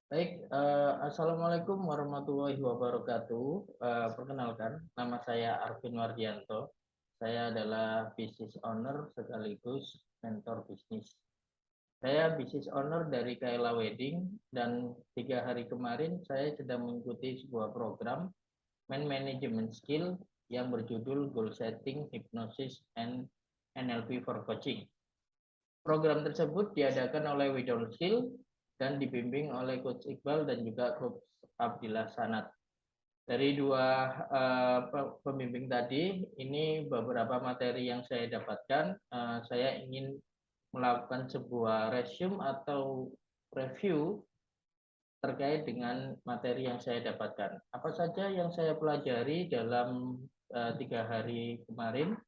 Baik, Assalamualaikum warahmatullahi wabarakatuh. Perkenalkan, nama saya Arvin Wardianto. Saya adalah business owner sekaligus mentor bisnis. Saya business owner dari Kaila Wedding dan 3 hari kemarin saya sedang mengikuti sebuah program Man Management Skill yang berjudul Goal Setting, Hypnosis, and NLP for Coaching. Program tersebut diadakan oleh Widol Skill dan dibimbing oleh Coach Iqbal dan juga Coach Abdillah Sanat. Dari dua pembimbing tadi, ini beberapa materi yang saya dapatkan. Saya ingin melakukan sebuah resume atau review terkait dengan materi yang saya dapatkan. Apa saja yang saya pelajari dalam 3 hari kemarin?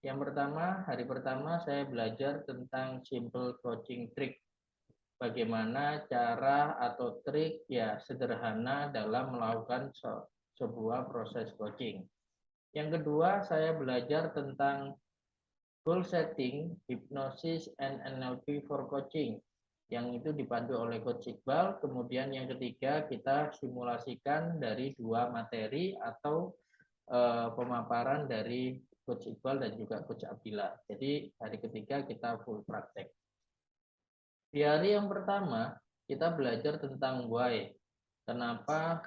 Yang pertama, hari pertama saya belajar tentang simple coaching trick. Bagaimana cara atau trik ya sederhana dalam melakukan sebuah proses coaching. Yang kedua, saya belajar tentang goal setting, hypnosis, and NLP for coaching. Yang itu dipandu oleh Coach Iqbal. Kemudian yang ketiga, kita simulasikan dari dua materi atau pemaparan dari Coach Iqbal dan juga Coach Abdillah. Jadi hari ketiga kita full praktek. Di hari yang pertama kita belajar tentang why. Kenapa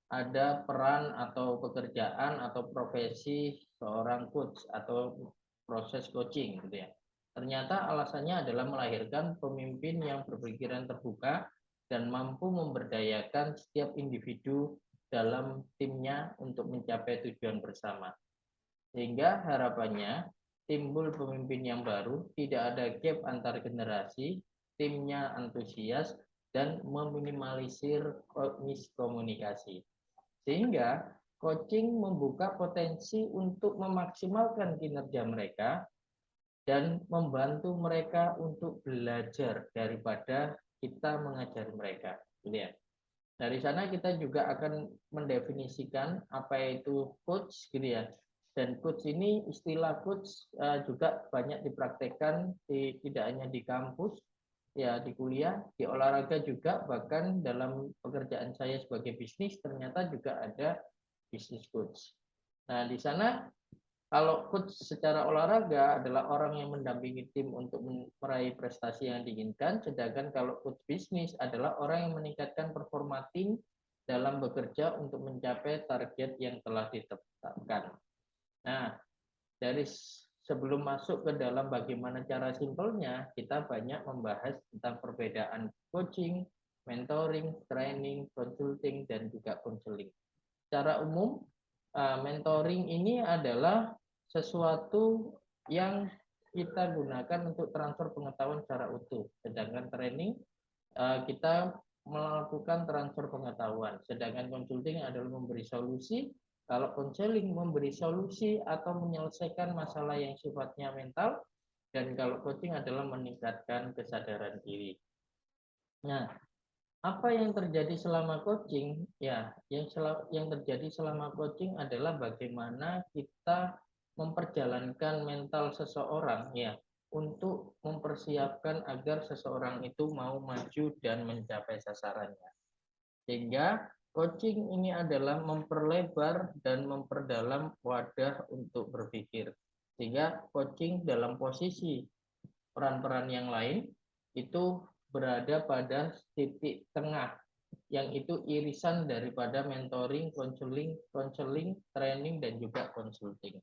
ada peran atau pekerjaan atau profesi seorang coach atau proses coaching gitu ya. Ternyata alasannya adalah melahirkan pemimpin yang berpikiran terbuka dan mampu memberdayakan setiap individu dalam timnya untuk mencapai tujuan bersama. Sehingga harapannya timbul pemimpin yang baru, tidak ada gap antar generasi, timnya antusias, dan meminimalisir miskomunikasi. Sehingga coaching membuka potensi untuk memaksimalkan kinerja mereka dan membantu mereka untuk belajar daripada kita mengajar mereka. Gitu ya. Dari sana kita juga akan mendefinisikan apa itu coach gitu ya. Dan coach ini istilah coach juga banyak dipraktekkan tidak hanya di kampus ya di kuliah, di olahraga juga, bahkan dalam pekerjaan saya sebagai bisnis ternyata juga ada business coach. Nah, di sana kalau coach secara olahraga adalah orang yang mendampingi tim untuk meraih prestasi yang diinginkan, sedangkan kalau coach bisnis adalah orang yang meningkatkan performa tim dalam bekerja untuk mencapai target yang telah ditetapkan. Nah, dari sebelum masuk ke dalam bagaimana cara simpelnya, kita banyak membahas tentang perbedaan coaching, mentoring, training, consulting, dan juga counseling. Secara umum, mentoring ini adalah sesuatu yang kita gunakan untuk transfer pengetahuan secara utuh. Sedangkan training kita melakukan transfer pengetahuan. Sedangkan consulting adalah memberi solusi. Kalau counseling memberi solusi atau menyelesaikan masalah yang sifatnya mental. Dan kalau coaching adalah meningkatkan kesadaran diri. Nah, apa yang terjadi selama coaching? Ya, yang terjadi selama coaching adalah bagaimana kita memperjalankan mental seseorang ya untuk mempersiapkan agar seseorang itu mau maju dan mencapai sasarannya. Sehingga coaching ini adalah memperlebar dan memperdalam wadah untuk berpikir. Sehingga coaching dalam posisi peran-peran yang lain itu berada pada titik tengah yang itu irisan daripada mentoring, counseling, training, dan juga consulting.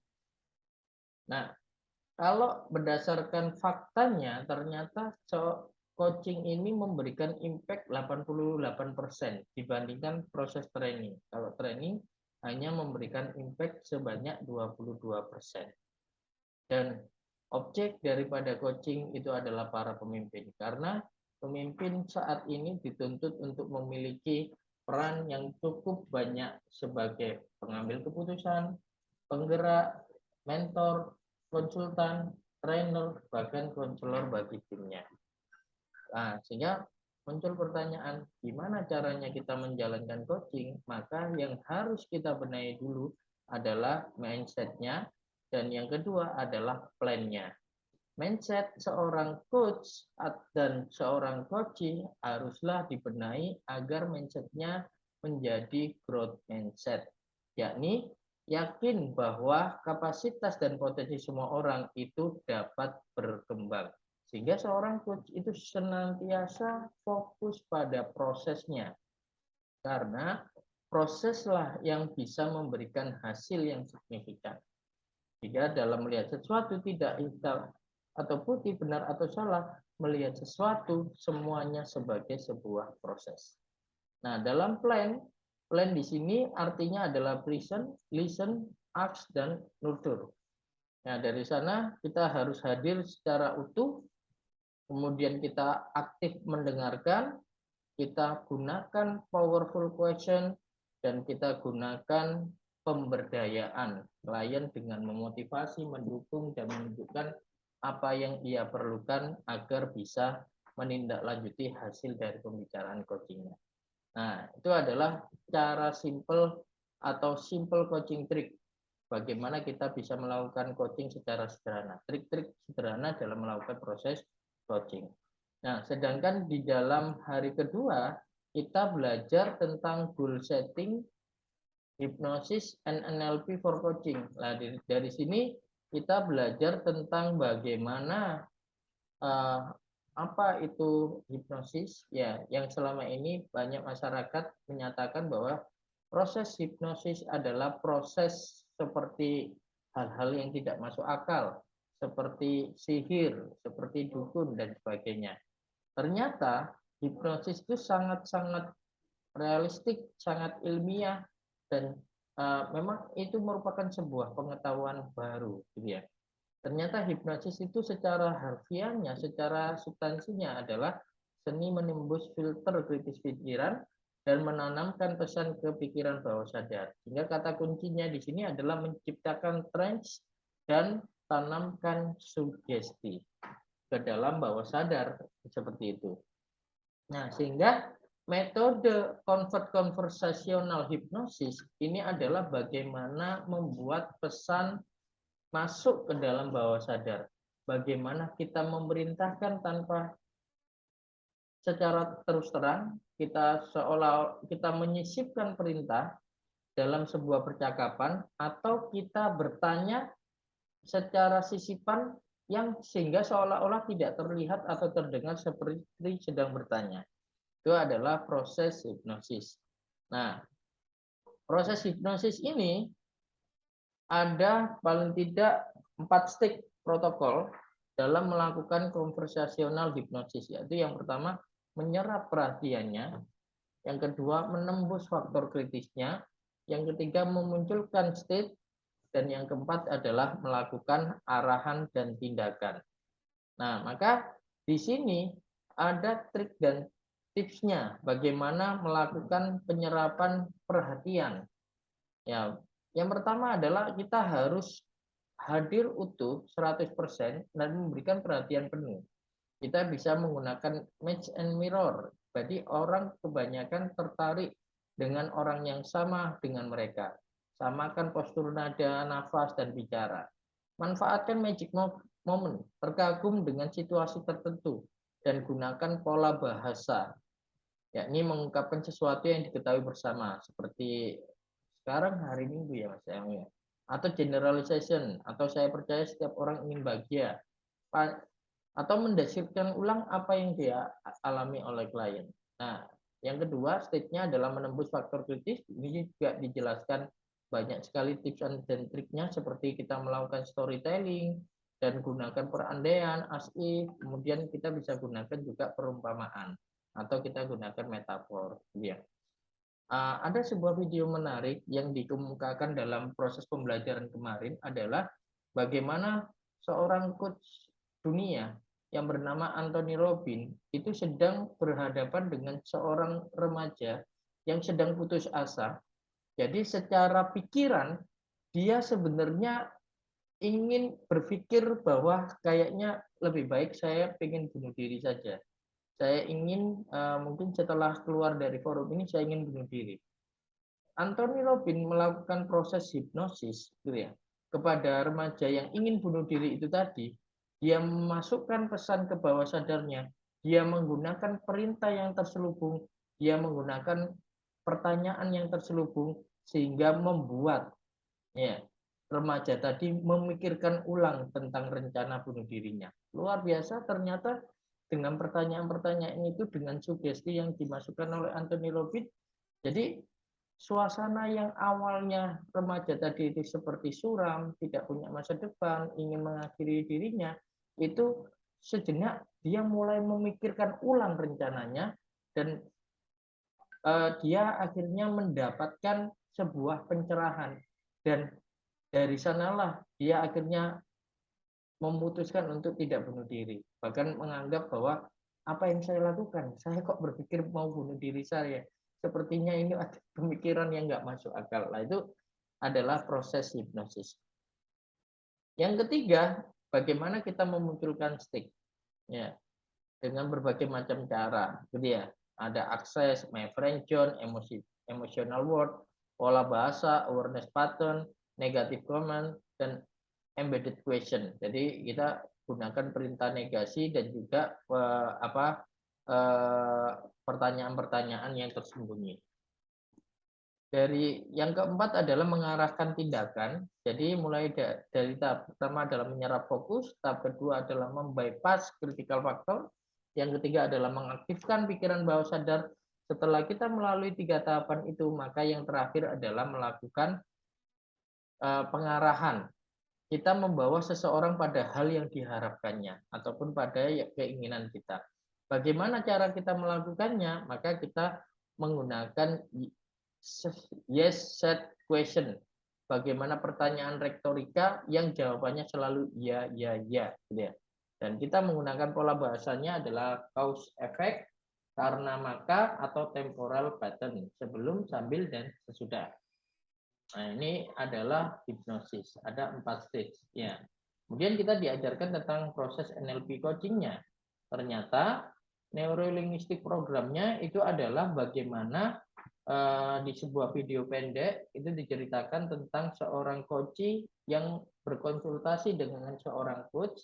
Nah, kalau berdasarkan faktanya ternyata coaching ini memberikan impact 88% dibandingkan proses training. Kalau training hanya memberikan impact sebanyak 22%. Dan objek daripada coaching itu adalah para pemimpin. Karena pemimpin saat ini dituntut untuk memiliki peran yang cukup banyak sebagai pengambil keputusan, penggerak, mentor, konsultan, trainer, bahkan konselor bagi timnya. Nah, sehingga muncul pertanyaan, gimana caranya kita menjalankan coaching? Maka yang harus kita benahi dulu adalah mindset-nya, dan yang kedua adalah plan-nya. mindset seorang coach dan seorang coaching haruslah dibenahi agar mindsetnya menjadi growth mindset, yakni yakin bahwa kapasitas dan potensi semua orang itu dapat berkembang. Sehingga seorang coach itu senantiasa fokus pada prosesnya. Karena proseslah yang bisa memberikan hasil yang signifikan. Jika dalam melihat sesuatu tidak hitam atau putih, benar atau salah, melihat sesuatu semuanya sebagai sebuah proses. Nah, dalam plan di sini artinya adalah listen, act, dan nurture. Nah, dari sana kita harus hadir secara utuh, kemudian kita aktif mendengarkan, kita gunakan powerful question, dan kita gunakan pemberdayaan klien dengan memotivasi, mendukung, dan menunjukkan apa yang ia perlukan agar bisa menindaklanjuti hasil dari pembicaraan coachingnya. Nah, itu adalah cara simple atau simple coaching trick. Bagaimana kita bisa melakukan coaching secara sederhana. Trik-trik sederhana dalam melakukan proses coaching. Nah, sedangkan di dalam hari kedua, kita belajar tentang goal setting, hypnosis, and NLP for coaching. Nah, dari sini kita belajar tentang bagaimana apa itu hipnosis. Ya, yang selama ini banyak masyarakat menyatakan bahwa proses hipnosis adalah proses seperti hal-hal yang tidak masuk akal, seperti sihir, seperti dukun, dan sebagainya. Ternyata hipnosis itu sangat-sangat realistik, sangat ilmiah, dan memang itu merupakan sebuah pengetahuan baru, gitu ya. Ternyata hipnosis itu secara harfiahnya, secara substansinya adalah seni menembus filter kritis pikiran dan menanamkan pesan ke pikiran bawah sadar. Sehingga kata kuncinya di sini adalah menciptakan trance dan tanamkan sugesti ke dalam bawah sadar, seperti itu. Nah, sehingga metode konversasional hipnosis ini adalah bagaimana membuat pesan masuk ke dalam bawah sadar. Bagaimana kita memerintahkan tanpa secara terus terang, kita seolah kita menyisipkan perintah dalam sebuah percakapan, atau kita bertanya secara sisipan yang sehingga seolah-olah tidak terlihat atau terdengar seperti sedang bertanya. Itu adalah proses hipnosis. Nah, proses hipnosis ini ada paling tidak 4 step protokol dalam melakukan konversasional hipnosis, yaitu yang pertama menyerap perhatiannya, yang kedua menembus faktor kritisnya, yang ketiga memunculkan state, dan yang keempat adalah melakukan arahan dan tindakan. Nah, maka di sini ada trik dan tipsnya bagaimana melakukan penyerapan perhatian. Ya, yang pertama adalah kita harus hadir utuh 100% dan memberikan perhatian penuh. Kita bisa menggunakan match and mirror. Jadi orang kebanyakan tertarik dengan orang yang sama dengan mereka. Samakan postur nada, nafas, dan bicara. Manfaatkan magic moment, terkagum dengan situasi tertentu, dan gunakan pola bahasa, yakni mengungkapkan sesuatu yang diketahui bersama, seperti sekarang hari Minggu ya Mas ya. Atau generalization, atau saya percaya setiap orang ingin bahagia, atau mendeskripsikan ulang apa yang dia alami oleh klien. Nah, yang kedua stage-nya adalah menembus faktor kritis. Ini juga dijelaskan banyak sekali tips dan triknya, seperti kita melakukan storytelling dan gunakan perandaian, as if, kemudian kita bisa gunakan juga perumpamaan atau kita gunakan metafor. Ya. Ada sebuah video menarik yang dikemukakan dalam proses pembelajaran kemarin adalah bagaimana seorang coach dunia yang bernama Anthony Robbins itu sedang berhadapan dengan seorang remaja yang sedang putus asa. Jadi secara pikiran dia sebenarnya ingin berpikir bahwa kayaknya lebih baik saya ingin bunuh diri saja. Saya ingin mungkin setelah keluar dari forum ini saya ingin bunuh diri. Anthony Robbins melakukan proses hipnosis gitu ya, kepada remaja yang ingin bunuh diri itu tadi. dia memasukkan pesan ke bawah sadarnya, dia menggunakan perintah yang terselubung, dia menggunakan pertanyaan yang terselubung, sehingga membuat ya remaja tadi memikirkan ulang tentang rencana bunuh dirinya. Luar biasa, ternyata dengan pertanyaan-pertanyaan itu, dengan sugesti yang dimasukkan oleh Anthony Robbins, jadi suasana yang awalnya remaja tadi itu seperti suram, tidak punya masa depan, ingin mengakhiri dirinya, itu sejenak dia mulai memikirkan ulang rencananya, dan dia akhirnya mendapatkan sebuah pencerahan, dan dari sanalah dia akhirnya memutuskan untuk tidak bunuh diri, bahkan menganggap bahwa apa yang saya lakukan, saya kok berpikir mau bunuh diri saya, sepertinya ini ada pemikiran yang nggak masuk akal. Nah, itu adalah proses hipnosis. Yang ketiga, bagaimana kita memunculkan stik, ya, dengan berbagai macam cara, gitu ya. Ada akses, my friend John, emotional word, pola bahasa, awareness pattern, negative comment, dan embedded question. Jadi kita gunakan perintah negasi dan juga pertanyaan-pertanyaan yang tersembunyi. Dari yang keempat adalah mengarahkan tindakan. Jadi mulai dari tahap pertama adalah menyerap fokus, tahap kedua adalah membypass critical factor, yang ketiga adalah mengaktifkan pikiran bawah sadar. Setelah kita melalui 3 tahapan itu, maka yang terakhir adalah melakukan pengarahan. Kita membawa seseorang pada hal yang diharapkannya ataupun pada keinginan kita. Bagaimana cara kita melakukannya? Maka kita menggunakan yes set question. Bagaimana pertanyaan retorika yang jawabannya selalu ya, ya, ya, gitu ya. Dan kita menggunakan pola bahasanya adalah cause effect, karena maka, atau temporal pattern, sebelum, sambil, dan sesudah. Nah, ini adalah hipnosis. Ada 4 stage. Ya. Kemudian kita diajarkan tentang proses NLP coachingnya. Ternyata neurolinguistik programnya itu adalah bagaimana di sebuah video pendek itu diceritakan tentang seorang coach yang berkonsultasi dengan seorang coach,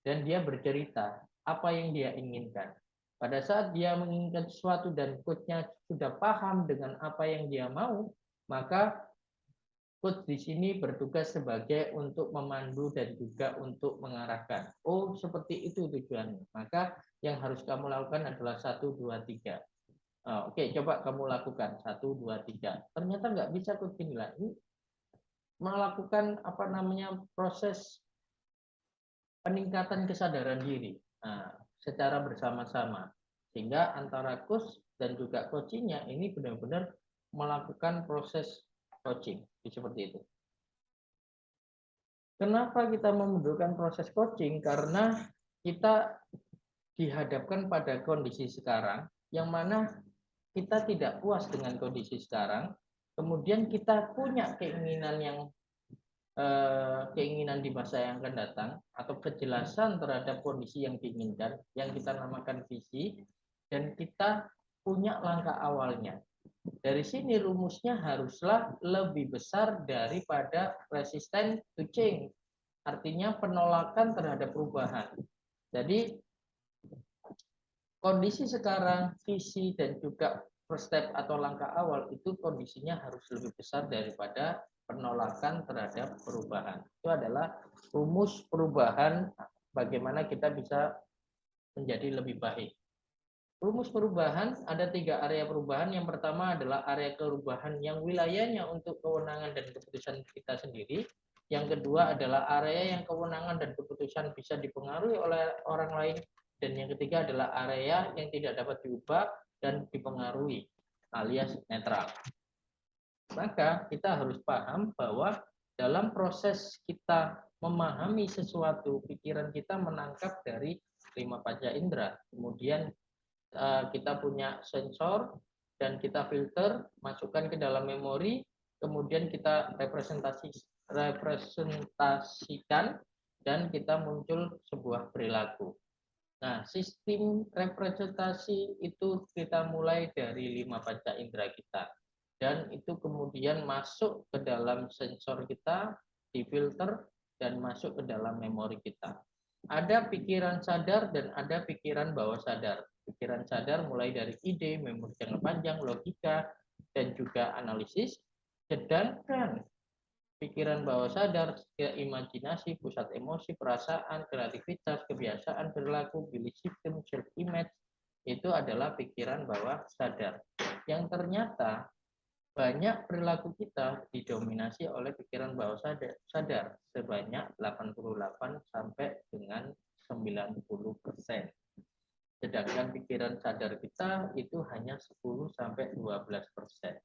dan dia bercerita apa yang dia inginkan. Pada saat dia menginginkan sesuatu dan coachnya sudah paham dengan apa yang dia mau, maka coach di sini bertugas sebagai untuk memandu dan juga untuk mengarahkan. Oh, seperti itu tujuannya. Maka yang harus kamu lakukan adalah 1, 2, 3. Oke, coba kamu lakukan 1, 2, 3. Ternyata nggak bisa coach ini melakukan proses peningkatan kesadaran diri secara bersama-sama, sehingga antara coach dan juga coachingnya ini benar-benar melakukan proses coaching seperti itu. Kenapa kita membutuhkan proses coaching? Karena kita dihadapkan pada kondisi sekarang yang mana kita tidak puas dengan kondisi sekarang, kemudian kita punya keinginan di masa yang akan datang, atau kejelasan terhadap kondisi yang diinginkan yang kita namakan visi, dan kita punya langkah awalnya. Dari sini rumusnya haruslah lebih besar daripada resisten to change, artinya penolakan terhadap perubahan. Jadi kondisi sekarang, visi, dan juga first step atau langkah awal itu kondisinya harus lebih besar daripada penolakan terhadap perubahan. Itu adalah rumus perubahan, bagaimana kita bisa menjadi lebih baik. Rumus perubahan, ada 3 area perubahan. Yang pertama adalah area perubahan yang wilayahnya untuk kewenangan dan keputusan kita sendiri. Yang kedua adalah area yang kewenangan dan keputusan bisa dipengaruhi oleh orang lain. Dan yang ketiga adalah area yang tidak dapat diubah dan dipengaruhi, alias netral. Maka kita harus paham bahwa dalam proses kita memahami sesuatu, pikiran kita menangkap dari 5 panca indera. Kemudian kita punya sensor dan kita filter, masukkan ke dalam memori, kemudian kita representasikan, dan kita muncul sebuah perilaku. Nah, sistem representasi itu kita mulai dari 5 panca indera kita, dan itu kemudian masuk ke dalam sensor kita, difilter, dan masuk ke dalam memori kita. Ada pikiran sadar dan ada pikiran bawah sadar. Pikiran sadar mulai dari ide, memori jangka panjang, logika, dan juga analisis. Sedangkan pikiran bawah sadar, imajinasi, pusat emosi, perasaan, kreativitas, kebiasaan, perilaku, belief system, self image, itu adalah pikiran bawah sadar. Yang ternyata banyak perilaku kita didominasi oleh pikiran bawah sadar sebanyak 88 sampai dengan 90%. Sedangkan pikiran sadar kita itu hanya 10 sampai 12%.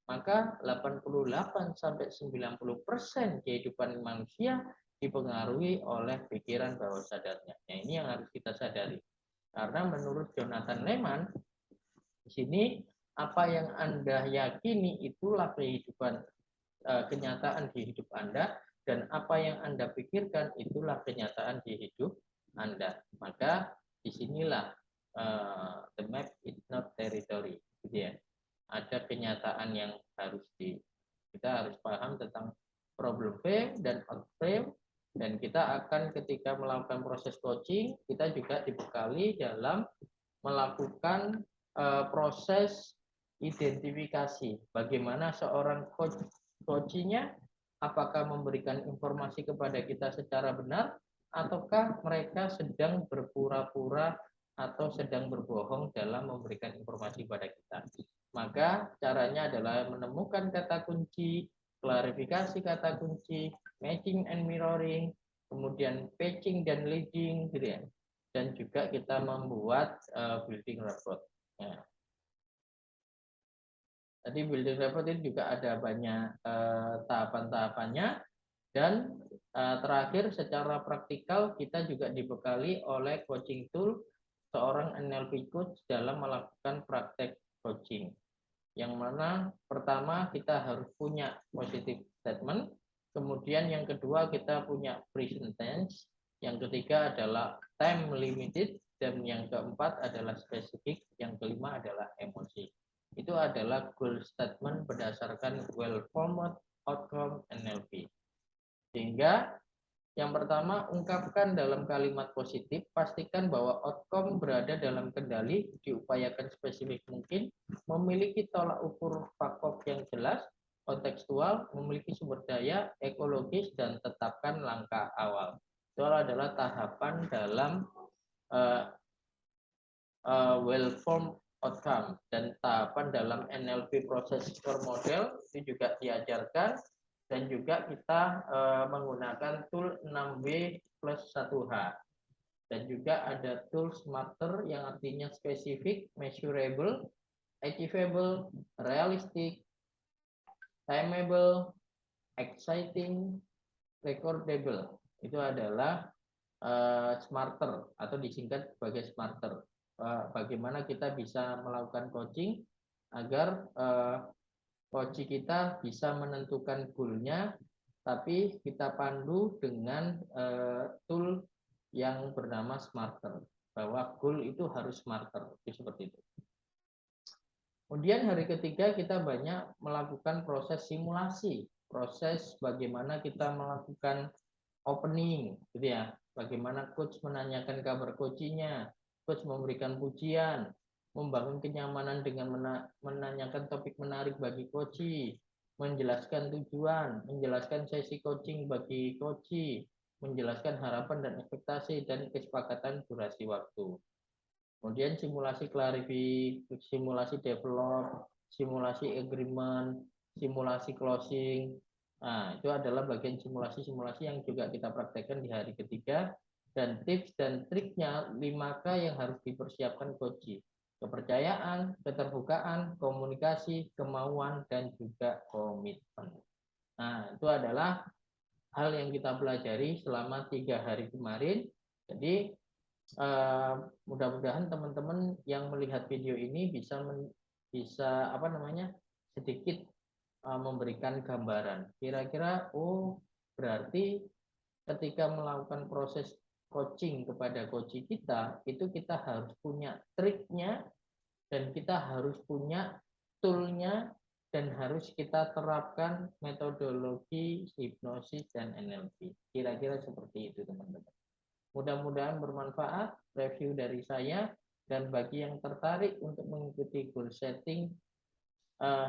Maka 88 sampai 90% kehidupan manusia dipengaruhi oleh pikiran bawah sadarnya. Nah, ini yang harus kita sadari. Karena menurut Jonathan Leman, di sini apa yang Anda yakini itulah kehidupan kenyataan di hidup Anda, dan apa yang Anda pikirkan itulah kenyataan di hidup Anda. Maka disinilah the map is not territory, gitu ya. Ada kenyataan yang harus kita harus paham tentang problem frame dan out frame, dan kita akan ketika melakukan proses coaching kita juga dibekali dalam melakukan proses identifikasi bagaimana seorang coachingnya, apakah memberikan informasi kepada kita secara benar ataukah mereka sedang berpura-pura atau sedang berbohong dalam memberikan informasi pada kita. Maka caranya adalah menemukan kata kunci, klarifikasi kata kunci, matching and mirroring, kemudian patching dan leading, gitu ya. Dan juga kita membuat building report. Ya. Tadi building report itu juga ada banyak tahapan-tahapannya, dan terakhir secara praktikal kita juga dibekali oleh coaching tool seorang NLP coach dalam melakukan praktek coaching. Yang mana pertama kita harus punya positive statement, kemudian yang kedua kita punya present tense, yang ketiga adalah time limited, dan yang keempat adalah spesifik, yang kelima adalah emosi. Itu adalah goal statement berdasarkan well-formed outcome NLP. Sehingga yang pertama, ungkapkan dalam kalimat positif, pastikan bahwa outcome berada dalam kendali, diupayakan spesifik mungkin, memiliki tolak ukur faktor yang jelas, kontekstual, memiliki sumber daya, ekologis, dan tetapkan langkah awal. Itu adalah tahapan dalam well-formed outcome, dan tahapan dalam NLP proses core model itu juga diajarkan. Dan juga kita menggunakan tool 6W plus 1H. Dan juga ada tool smarter yang artinya spesifik, measurable, achievable, realistic, timeable, exciting, recordable. Itu adalah smarter atau disingkat sebagai smarter. Bagaimana kita bisa melakukan coaching agar coach kita bisa menentukan goal-nya, tapi kita pandu dengan tool yang bernama Smarter, bahwa goal itu harus smarter, seperti itu. Kemudian hari ketiga kita banyak melakukan proses simulasi, proses bagaimana kita melakukan opening, gitu ya. Bagaimana coach menanyakan kabar coachingnya, coach memberikan pujian, membangun kenyamanan dengan menanyakan topik menarik bagi coach, menjelaskan tujuan, menjelaskan sesi coaching bagi coach, menjelaskan harapan dan ekspektasi dan kesepakatan durasi waktu. Kemudian simulasi klarifikasi, simulasi develop, simulasi agreement, simulasi closing. Nah, itu adalah bagian simulasi-simulasi yang juga kita praktekkan di hari ketiga. Dan tips dan triknya 5K yang harus dipersiapkan coach: kepercayaan, keterbukaan, komunikasi, kemauan, dan juga komitmen. Nah, itu adalah hal yang kita pelajari selama 3 hari kemarin. Jadi mudah-mudahan teman-teman yang melihat video ini bisa sedikit memberikan gambaran. Kira-kira berarti ketika melakukan proses coaching kepada coach kita, itu kita harus punya triknya, dan kita harus punya toolnya, dan harus kita terapkan metodologi hipnosis dan NLP. Kira-kira seperti itu, teman-teman. Mudah-mudahan bermanfaat review dari saya, dan bagi yang tertarik untuk mengikuti goal setting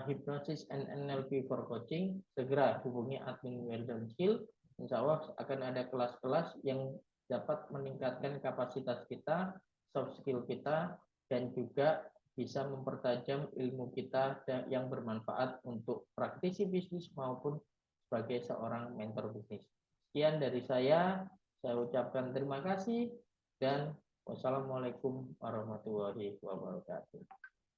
Hypnosis and NLP for Coaching, segera hubungi admin Weldon Skill. Insya Allah akan ada kelas-kelas yang dapat meningkatkan kapasitas kita, soft skill kita, dan juga bisa mempertajam ilmu kita yang bermanfaat untuk praktisi bisnis maupun sebagai seorang mentor bisnis. Sekian dari saya ucapkan terima kasih dan wassalamualaikum warahmatullahi wabarakatuh.